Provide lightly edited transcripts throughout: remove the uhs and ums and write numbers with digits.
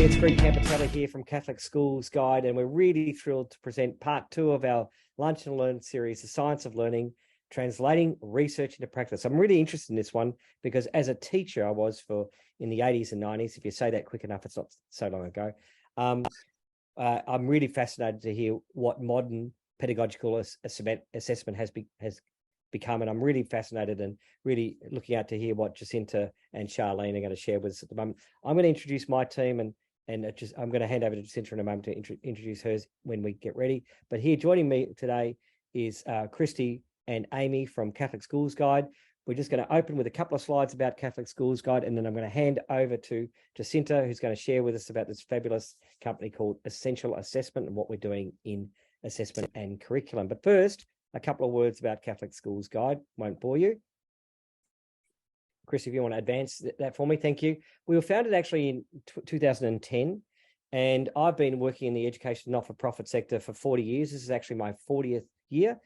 it's Greg Campatelli here from Catholic Schools Guide, and we're really thrilled to present part 2 of our Lunch and Learn series, The Science of Learning, Translating Research into Practice. I'm really interested in this one because as a teacher, I was in the 80s and 90s. If you say that quick enough, it's not so long ago. I'm really fascinated to hear what modern pedagogical assessment has become, and I'm really fascinated and really looking out to hear what Jacinta and Charlene are going to share with us at the moment. I'm going to introduce my team, and I'm going to hand over to Jacinta in a moment to introduce hers when we get ready. But here joining me today is Christy and Amy from Catholic Schools Guide. We're just going to open with a couple of slides about Catholic Schools Guide, and then I'm going to hand over to Jacinta, who's going to share with us about this fabulous company called Essential Assessment and what we're doing in assessment and curriculum. But first, a couple of words about Catholic Schools Guide. Won't bore you. Chris, if you want to advance that for me, thank you. We were founded actually in 2010, and I've been working in the education not-for-profit sector for 40 years. This is actually my 40th year.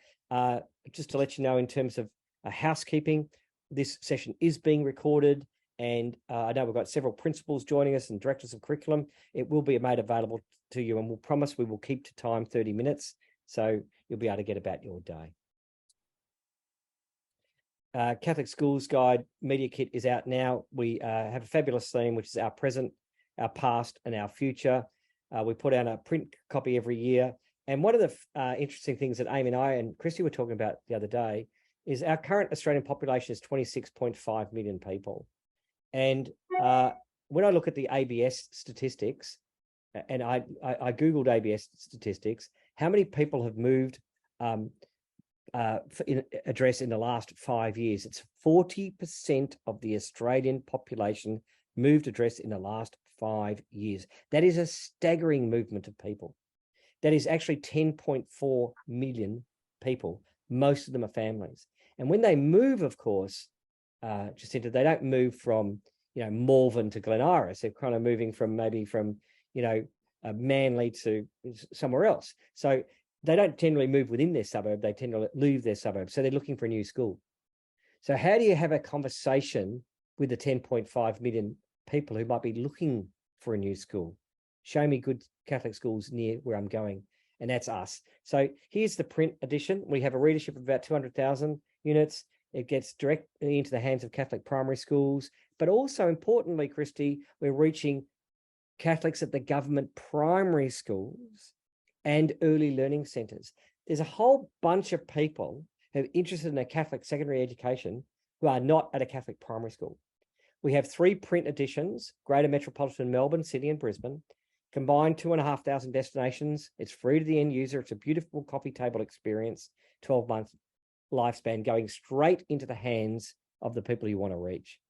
Just to let you know, in terms of housekeeping, this session is being recorded, and I know we've got several principals joining us and directors of curriculum. It will be made available to you, and we'll promise we will keep to time, 30 minutes, so you'll be able to get about your day. Catholic Schools Guide Media Kit is out now. We have a fabulous theme, which is our present, our past, and our future. We put out a print copy every year. And one of the interesting things that Amy and I and Christy were talking about the other day is our current Australian population is 26.5 million people. And when I look at the ABS statistics, and I Googled ABS statistics, how many people have moved address in the last 5 years? It's 40% of the Australian population moved address in the last 5 years. That is a staggering movement of people. That is actually 10.4 million people. Most of them are families. And when they move, of course, Jacinta, they don't move from, Malvern to Glen Iris. They're kind of moving from Manly to somewhere else. So they don't generally move within their suburb. They tend to leave their suburb. So they're looking for a new school. So how do you have a conversation with the 10.5 million people who might be looking for a new school? Show me good Catholic schools near where I'm going. And that's us. So here's the print edition. We have a readership of about 200,000 units. It gets directly into the hands of Catholic primary schools. But also importantly, Christy, we're reaching Catholics at the government primary schools and early learning centres. There's a whole bunch of people who are interested in a Catholic secondary education who are not at a Catholic primary school. We have 3 print editions, Greater Metropolitan Melbourne, Sydney and Brisbane, combined 2,500 destinations. It's free to the end user. It's a beautiful coffee table experience, 12-month lifespan, going straight into the hands of the people you want to reach.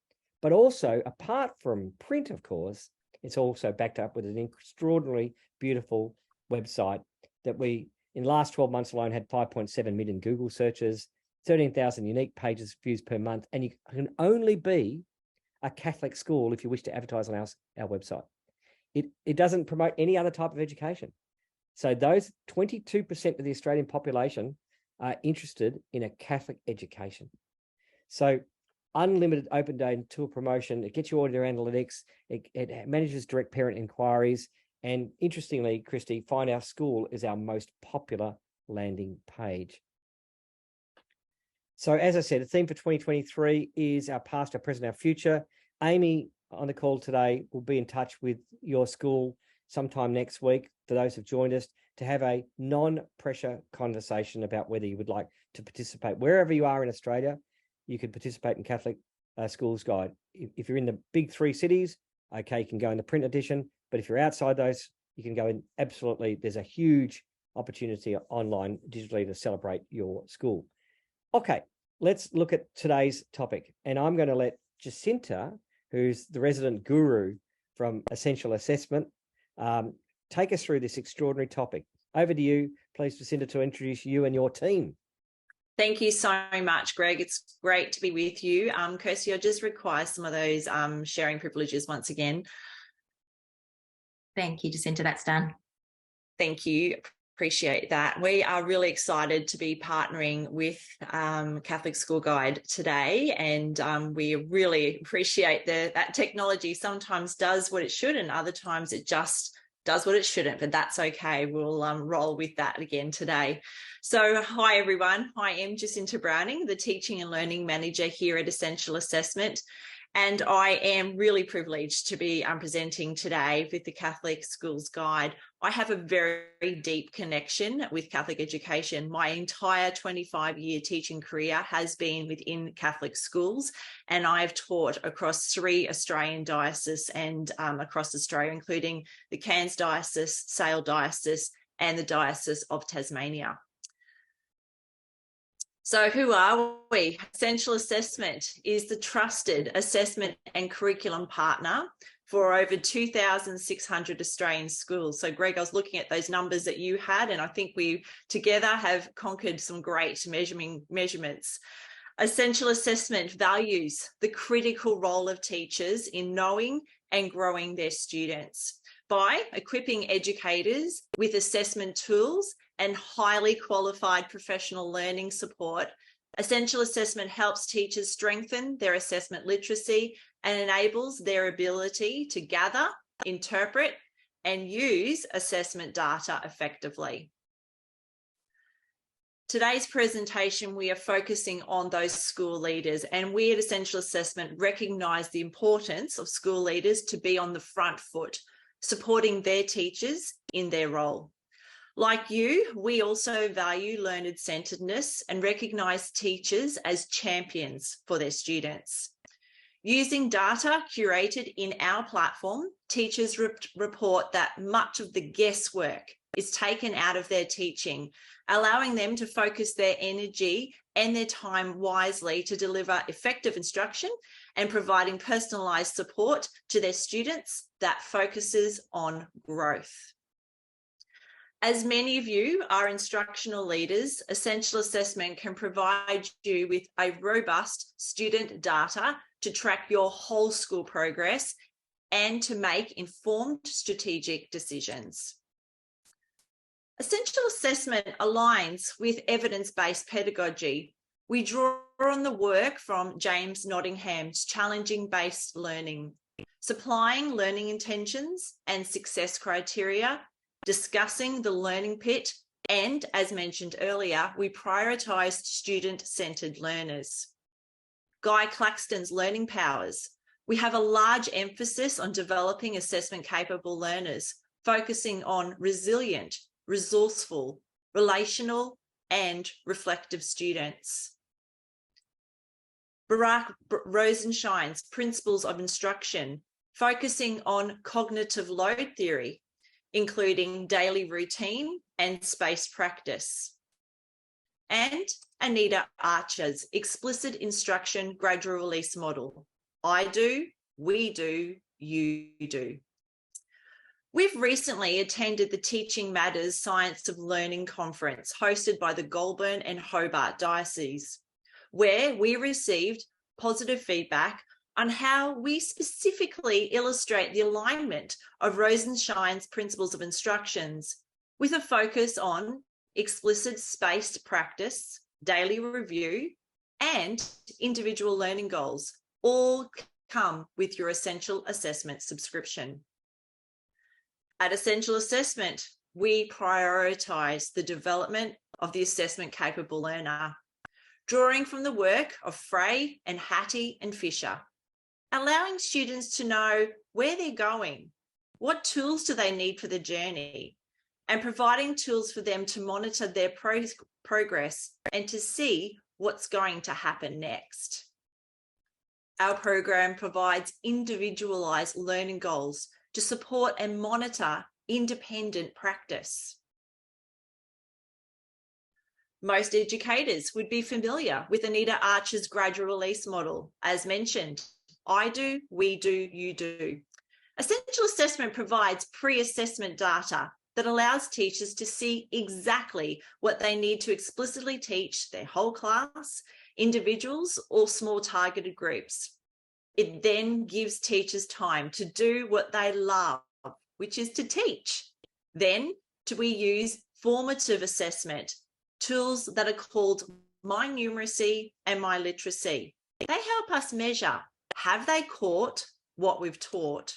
But also, apart from print, of course, it's also backed up with an extraordinarily beautiful website that we, in the last 12 months alone, had 5.7 million Google searches, 13,000 unique pages views per month, and you can only be a Catholic school if you wish to advertise on our website. It doesn't promote any other type of education. So those 22% of the Australian population are interested in a Catholic education. So unlimited open day and tour promotion, it gets you auditor analytics, it manages direct parent inquiries, and interestingly, Christy, Find Our School is our most popular landing page. So as I said, the theme for 2023 is our past, our present, our future. Amy on the call today will be in touch with your school sometime next week, for those who've joined us, to have a non-pressure conversation about whether you would like to participate. Wherever you are in Australia, you can participate in Catholic Schools Guide. If you're in the big 3 cities, okay, you can go in the print edition. But if you're outside those, you can go in. Absolutely, there's a huge opportunity online digitally to celebrate your school. Okay, let's look at today's topic. And I'm going to let Jacinta, who's the resident guru from Essential Assessment, take us through this extraordinary topic. Over to you, please, Jacinta, to introduce you and your team. Thank you so much, Greg. It's great to be with you. Kirsty, I'll just require some of those sharing privileges once again. Thank you, Jacinta. That's done. Thank you. Appreciate that. We are really excited to be partnering with Catholic School Guide today, and we really appreciate that technology sometimes does what it should and other times it just does what it shouldn't, but that's okay. We'll roll with that again today. So hi everyone, I am Jacinta Browning, the Teaching and Learning Manager here at Essential Assessment. And I am really privileged to be presenting today with the Catholic Schools Guide. I have a very deep connection with Catholic education. My entire 25-year teaching career has been within Catholic schools, and I've taught across 3 Australian dioceses and across Australia, including the Cairns Diocese, Sale Diocese, and the Diocese of Tasmania. So who are we? Essential Assessment is the trusted assessment and curriculum partner for over 2,600 Australian schools. So Greg, I was looking at those numbers that you had, and I think we together have conquered some great measurements. Essential Assessment values the critical role of teachers in knowing and growing their students by equipping educators with assessment tools and highly qualified professional learning support. Essential Assessment helps teachers strengthen their assessment literacy and enables their ability to gather, interpret, and use assessment data effectively. Today's presentation, we are focusing on those school leaders, and we at Essential Assessment recognise the importance of school leaders to be on the front foot, supporting their teachers in their role. Like you, we also value learned-centeredness and recognise teachers as champions for their students. Using data curated in our platform, teachers report that much of the guesswork is taken out of their teaching, allowing them to focus their energy and their time wisely to deliver effective instruction and providing personalised support to their students that focuses on growth. As many of you are instructional leaders, Essential Assessment can provide you with a robust student data to track your whole school progress and to make informed strategic decisions. Essential Assessment aligns with evidence-based pedagogy. We draw on the work from James Nottingham's challenging-based learning, supplying learning intentions and success criteria, discussing the learning pit, and as mentioned earlier, we prioritised student-centred learners. Guy Claxton's Learning Powers. We have a large emphasis on developing assessment-capable learners, focusing on resilient, resourceful, relational, and reflective students. Barak Rosenshine's Principles of Instruction, focusing on cognitive load theory, including daily routine and spaced practice. And Anita Archer's Explicit Instruction Gradual Release Model. I do, we do, you do. We've recently attended the Teaching Matters Science of Learning conference hosted by the Goulburn and Hobart Dioceses, where we received positive feedback on how we specifically illustrate the alignment of Rosenshine's Principles of Instructions with a focus on explicit spaced practice, daily review, and individual learning goals, all come with your Essential Assessment subscription. At Essential Assessment, we prioritise the development of the assessment-capable learner, drawing from the work of Frey and Hattie and Fisher, allowing students to know where they're going, what tools do they need for the journey, and providing tools for them to monitor their progress and to see what's going to happen next. Our program provides individualised learning goals to support and monitor independent practice. Most educators would be familiar with Anita Archer's gradual release model. As mentioned, I do, we do, you do. Essential Assessment provides pre-assessment data that allows teachers to see exactly what they need to explicitly teach their whole class, individuals, or small targeted groups. It then gives teachers time to do what they love, which is to teach. Then we use formative assessment tools that are called My Numeracy and My Literacy. They help us measure, have they caught what we've taught?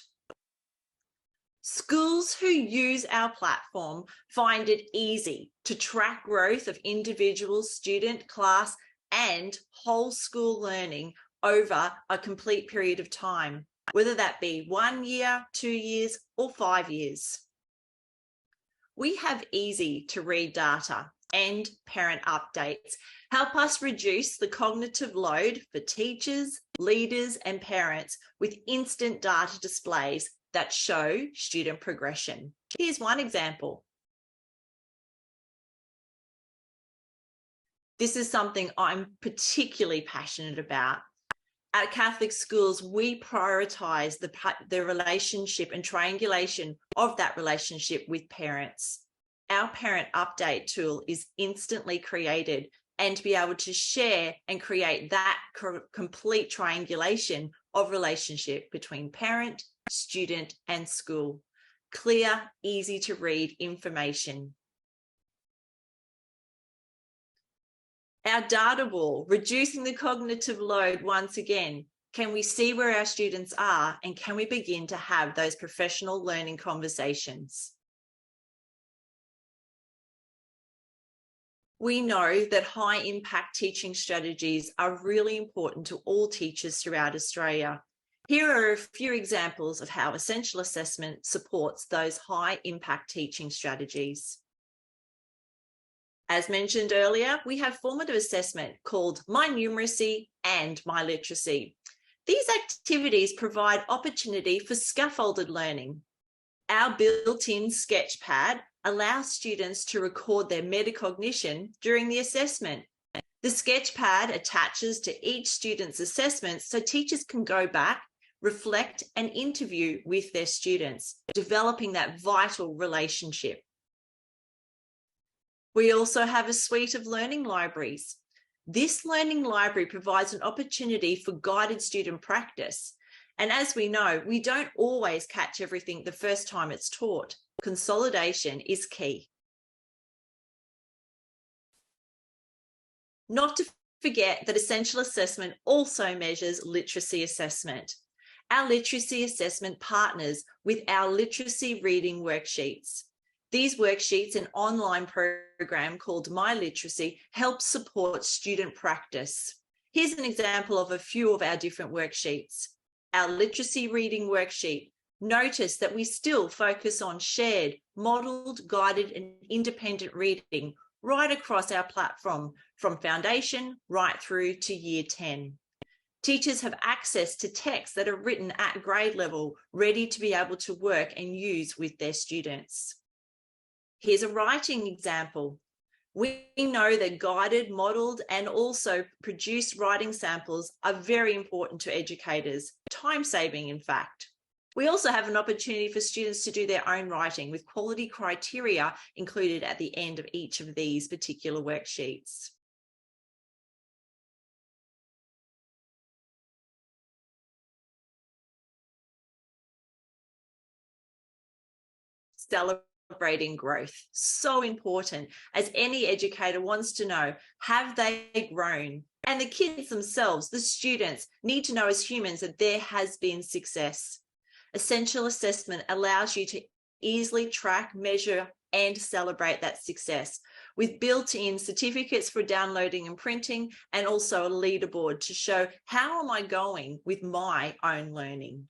Schools who use our platform find it easy to track growth of individual, student, class, and whole school learning over a complete period of time, whether that be 1 year, 2 years, or 5 years. We have easy to read data and parent updates help us reduce the cognitive load for teachers, leaders, and parents with instant data displays that show student progression. Here's one example. This is something I'm particularly passionate about. At Catholic schools, we prioritise the relationship and triangulation of that relationship with parents. Our parent update tool is instantly created, and to be able to share and create that complete triangulation of relationship between parent, student, and school. Clear, easy to read information. Our data wall, reducing the cognitive load once again. Can we see where our students are, and can we begin to have those professional learning conversations? We know that high impact teaching strategies are really important to all teachers throughout Australia. Here are a few examples of how essential assessment supports those high impact teaching strategies. As mentioned earlier, we have formative assessment called My Numeracy and My Literacy. These activities provide opportunity for scaffolded learning. Our built-in sketchpad allows students to record their metacognition during the assessment. The sketchpad attaches to each student's assessment so teachers can go back, reflect, and interview with their students, developing that vital relationship. We also have a suite of learning libraries. This learning library provides an opportunity for guided student practice. And as we know, we don't always catch everything the first time it's taught. Consolidation is key. Not to forget that essential assessment also measures literacy assessment. Our literacy assessment partners with our literacy reading worksheets. These worksheets, an online program called My Literacy, help support student practice. Here's an example of a few of our different worksheets. Our literacy reading worksheet. Notice that we still focus on shared, modelled, guided, and independent reading right across our platform, from foundation right through to year 10. Teachers have access to texts that are written at grade level, ready to be able to work and use with their students. Here's a writing example. We know that guided, modelled, and also produced writing samples are very important to educators, time-saving in fact. We also have an opportunity for students to do their own writing with quality criteria included at the end of each of these particular worksheets. Celebrating growth, so important, as any educator wants to know, have they grown? And the kids themselves, the students, need to know as humans that there has been success. Essential assessment allows you to easily track, measure, and celebrate that success with built-in certificates for downloading and printing, and also a leaderboard to show how am I going with my own learning.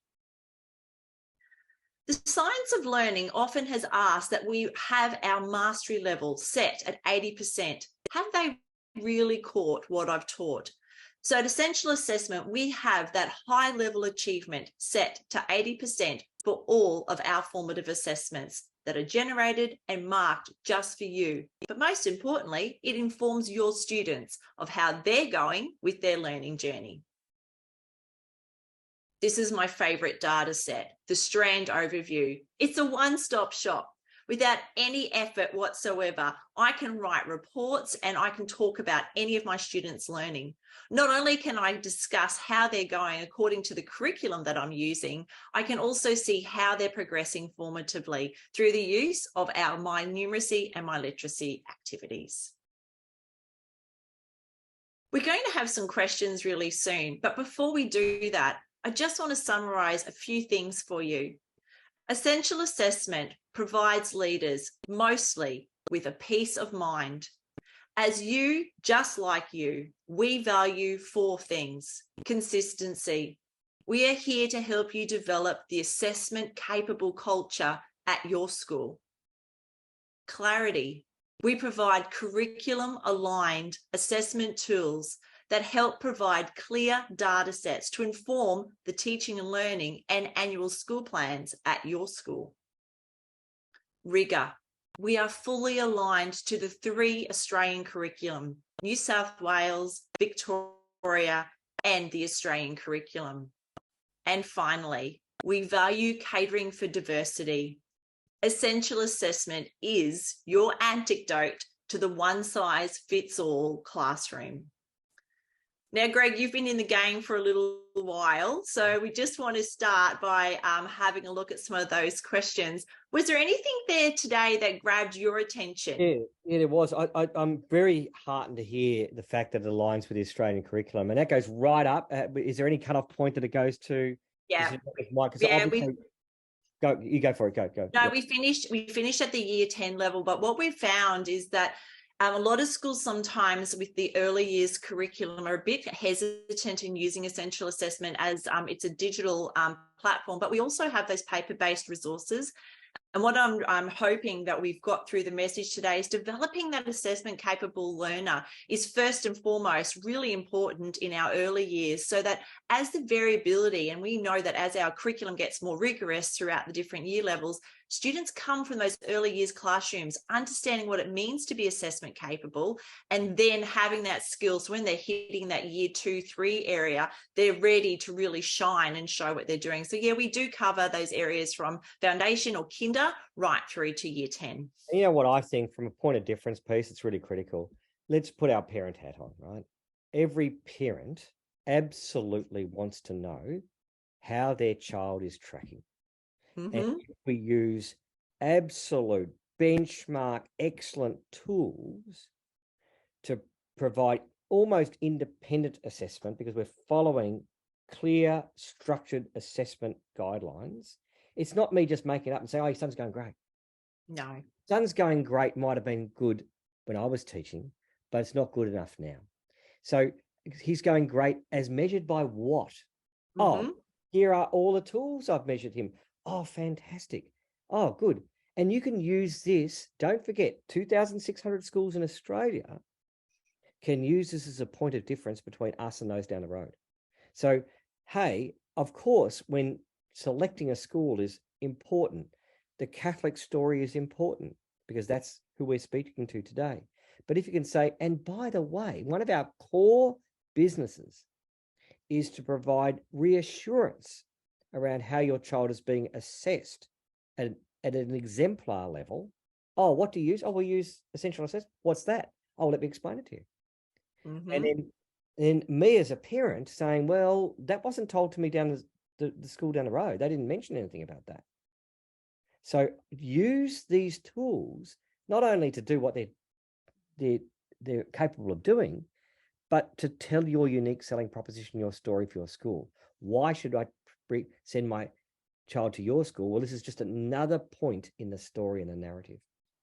The science of learning often has asked that we have our mastery level set at 80%. Have they really caught what I've taught? So at Essential Assessment, we have that high level achievement set to 80% for all of our formative assessments that are generated and marked just for you. But most importantly, it informs your students of how they're going with their learning journey. This is my favorite data set, the Strand Overview. It's a one-stop shop Without any effort whatsoever, I can write reports and I can talk about any of my students' learning. Not only can I discuss how they're going according to the curriculum that I'm using, I can also see how they're progressing formatively through the use of our My Numeracy and My Literacy activities. We're going to have some questions really soon, but before we do that, I just want to summarize a few things for you. Essential assessment provides leaders mostly with a peace of mind. As you, just like you, we value 4 things. Consistency. We are here to help you develop the assessment capable culture at your school. Clarity. We provide curriculum aligned assessment tools that help provide clear data sets to inform the teaching and learning and annual school plans at your school. Rigor. We are fully aligned to the 3 Australian curriculum, New South Wales, Victoria, and the Australian curriculum. And finally, we value catering for diversity. Essential assessment is your antidote to the one-size-fits-all classroom. Now, Greg, you've been in the game for a little while, so we just want to start by having a look at some of those questions. Was there anything there today that grabbed your attention? Yeah, there was. I'm very heartened to hear the fact that it aligns with the Australian curriculum, and that goes right up. Is there any cutoff point that it goes to? Yeah, you go for it. Go. No, yeah. We finished at the year 10 level, but what we've found is that a lot of schools sometimes with the early years curriculum are a bit hesitant in using essential assessment as it's a digital platform, but we also have those paper-based resources. And what I'm hoping that we've got through the message today is developing that assessment capable learner is first and foremost really important in our early years, so that as the variability, and we know that as our curriculum gets more rigorous throughout the different year levels, students come from those early years classrooms, understanding what it means to be assessment capable, and then having that skill. So when they're hitting that year 2, 3 area, they're ready to really shine and show what they're doing. So yeah, we do cover those areas from foundation or kinder right through to year 10. You know what I think from a point of difference piece, it's really critical. Let's put our parent hat on, right? Every parent absolutely wants to know how their child is tracking. Mm-hmm. And if we use absolute benchmark excellent tools to provide almost independent assessment, because we're following clear structured assessment guidelines, it's not me just making it up and saying, oh, your son's going great. No. Son's going great might have been good when I was teaching, but it's not good enough now. So he's going great as measured by what? Mm-hmm. Oh, here are all the tools I've measured him. Oh, fantastic. Oh, good. And you can use this. Don't forget, 2,600 schools in Australia can use this as a point of difference between us and those down the road. So, hey, of course, when selecting a school is important, the Catholic story is important because that's who we're speaking to today. But if you can say, and by the way, one of our core businesses is to provide reassurance around how your child is being assessed at an exemplar level. Oh, what do you use? Oh, we use essential assessment. What's that? Oh, let me explain it to you. Mm-hmm. And then me as a parent saying, well, that wasn't told to me down the school down the road. They didn't mention anything about that. So use these tools not only to do what they're capable of doing, but to tell your unique selling proposition, your story for your school. Why should I send my child to your school? Well, this is just another point in the story and the narrative.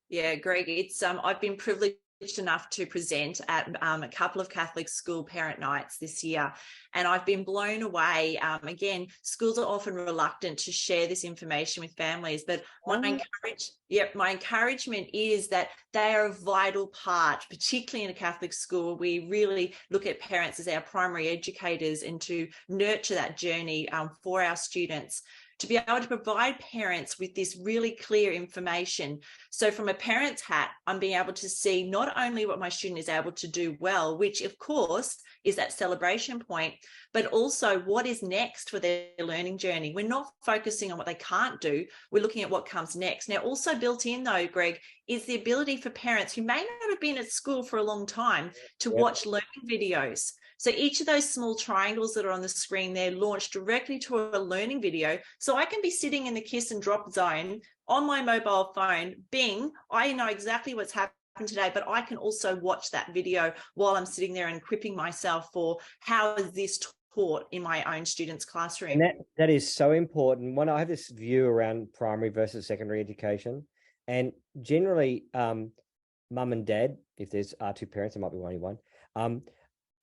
Yeah, Greg, it's I've been privileged enough to present at a couple of Catholic school parent nights this year, and I've been blown away. Again, schools are often reluctant to share this information with families, but my encouragement is that they are a vital part, particularly in a Catholic school. We really look at parents as our primary educators and to nurture that journey for our students, to be able to provide parents with this really clear information. So from a parent's hat, I'm being able to see not only what my student is able to do well, which of course is that celebration point, but also what is next for their learning journey. We're not focusing on what they can't do. We're looking at what comes next. Now, also built in though, Greg, is the ability for parents who may not have been at school for a long time to watch learning videos. So each of those small triangles that are on the screen there launch directly to a learning video. So I can be sitting in the kiss and drop zone on my mobile phone, bing, I know exactly what's happened today, but I can also watch that video while I'm sitting there and equipping myself for how is this taught in my own students' classroom. And that is so important. When I have this view around primary versus secondary education, and generally, mum and dad, if there's two parents, there might be only one,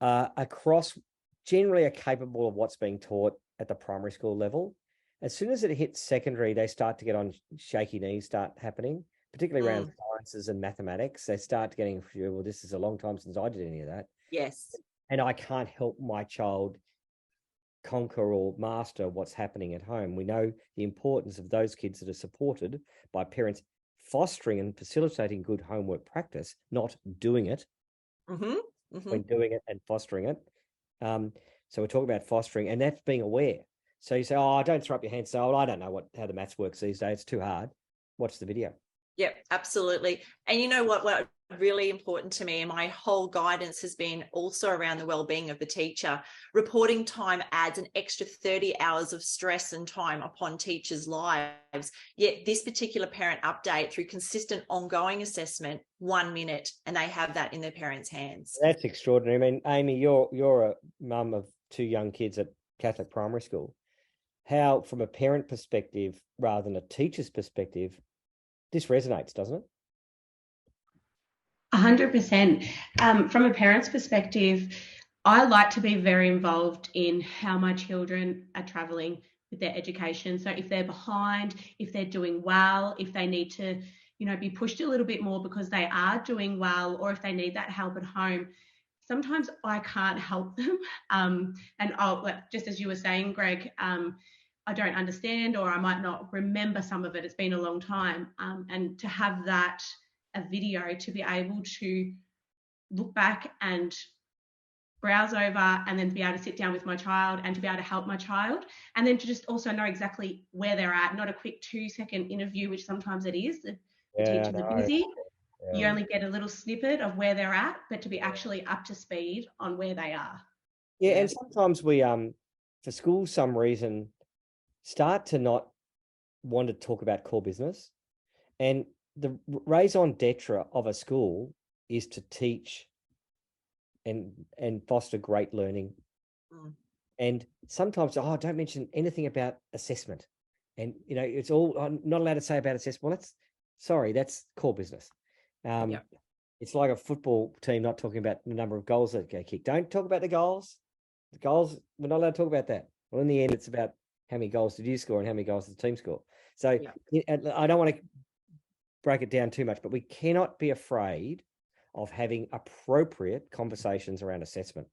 across generally are capable of what's being taught at the primary school level. As soon as it hits secondary, they start to get on shaky knees, start happening, particularly around sciences and mathematics. They start getting, well, this is a long time since I did any of that. Yes. And I can't help my child conquer or master what's happening at home. We know the importance of those kids that are supported by parents fostering and facilitating good homework practice, not doing it. When doing it and fostering it. So we're talking about fostering, and that's being aware. So you say, oh, don't throw up your hands. So, well, I don't know how the maths works these days. It's too hard. Watch the video. Yep, absolutely. And you know what really important to me, and my whole guidance has been also around the well-being of the teacher. Reporting time adds an extra 30 hours of stress and time upon teachers' lives. Yet this particular parent update, through consistent ongoing assessment, 1 minute, and they have that in their parents' hands. That's extraordinary. I mean, Amy, you're a mum of two young kids at Catholic primary school. How, from a parent perspective rather than a teacher's perspective, this resonates, doesn't it? 100%. From a parent's perspective, I like to be very involved in how my children are travelling with their education. So if they're behind, if they're doing well, if they need to, be pushed a little bit more because they are doing well, or if they need that help at home, sometimes I can't help them. And just as you were saying, Greg, I don't understand, or I might not remember some of it. It's been a long time. And to have a video to be able to look back and browse over, and then to be able to sit down with my child and to be able to help my child, and then to just also know exactly where they're at, not a quick 2-second interview, which sometimes it is. The teachers are busy. Yeah. You only get a little snippet of where they're at, but to be actually up to speed on where they are. Yeah, and sometimes we, for schools, some reason, start to not want to talk about core business. And the raison d'etre of a school is to teach and foster great learning. And sometimes, don't mention anything about assessment. And, it's all, I'm not allowed to say about assessment. Well, that's core business. It's like a football team not talking about the number of goals that get kicked. Don't talk about the goals. The goals, we're not allowed to talk about that. Well, in the end, it's about how many goals did you score and how many goals did the team score. So I don't want to break it down too much, but we cannot be afraid of having appropriate conversations around assessment.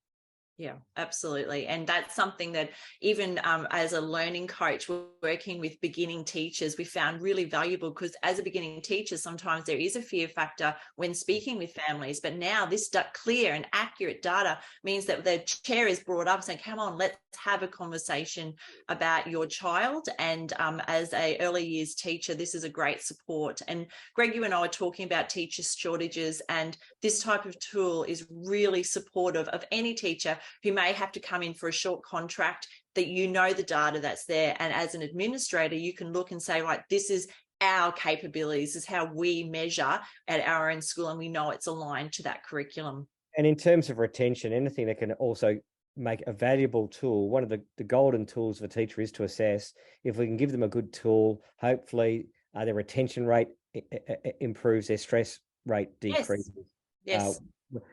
Yeah, absolutely. And that's something that even as a learning coach, working with beginning teachers, we found really valuable, because as a beginning teacher, sometimes there is a fear factor when speaking with families. But now this clear and accurate data means that the chair is brought up saying, come on, let's have a conversation about your child. And as a early years teacher, this is a great support. And Greg, you and I were talking about teacher shortages, and this type of tool is really supportive of any teacher who may have to come in for a short contract, that the data that's there. And as an administrator, you can look and say, right, this is our capabilities, this is how we measure at our own school, and we know it's aligned to that curriculum. And in terms of retention, anything that can also make a valuable tool, one of the golden tools of a teacher is to assess. If we can give them a good tool, hopefully their retention rate improves, their stress rate decreases. Yes.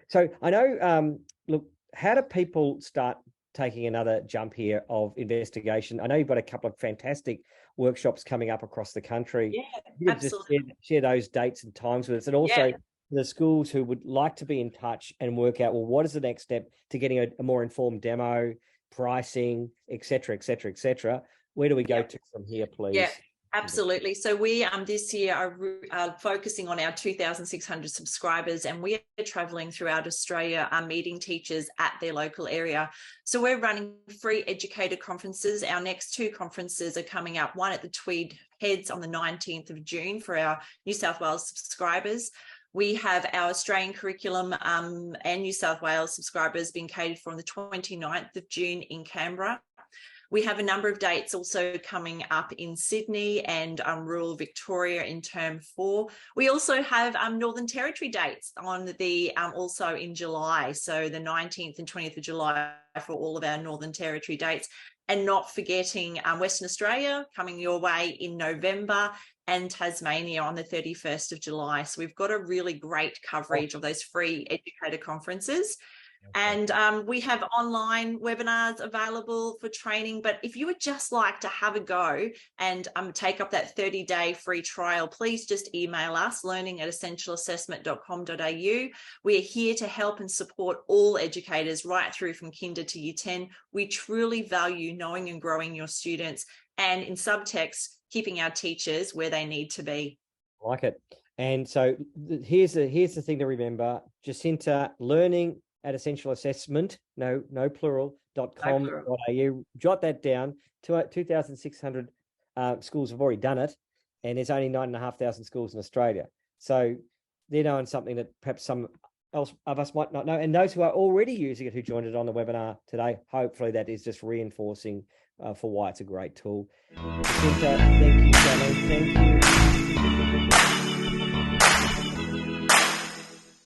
So I know, look, how do people start taking another jump here of investigation? I know you've got a couple of fantastic workshops coming up across the country. Yeah, absolutely. Just share those dates and times with us. And also the schools who would like to be in touch and work out, well, what is the next step to getting a more informed demo, pricing, et cetera, et cetera, et cetera. where do we go to from here, please? Yeah. Absolutely. So we this year are focusing on our 2,600 subscribers, and we are travelling throughout Australia, meeting teachers at their local area. So we're running free educator conferences. Our next 2 conferences are coming up, one at the Tweed Heads on the 19th of June for our New South Wales subscribers. We have our Australian curriculum and New South Wales subscribers being catered for on the 29th of June in Canberra. We have a number of dates also coming up in Sydney and rural Victoria in term 4. We also have Northern Territory dates on the also in July. So the 19th and 20th of July for all of our Northern Territory dates. And not forgetting Western Australia coming your way in November, and Tasmania on the 31st of July. So we've got a really great coverage of those free educator conferences. And we have online webinars available for training. But if you would just like to have a go and take up that 30-day free trial, please just email us, learning@essentialassessment.com.au. We are here to help and support all educators right through from kinder to year 10. We truly value knowing and growing your students, and in subtext, keeping our teachers where they need to be. I like it. And so here's the thing to remember, Jacinta, learning@essentialassessment, no plural.com.au. Jot that down. 2,600 schools have already done it, and there's only 9,500 schools in Australia. So they're knowing something that perhaps some else of us might not know. And those who are already using it, who joined it on the webinar today, hopefully that is just reinforcing for why it's a great tool. Jacinta, thank you, Shannon. Thank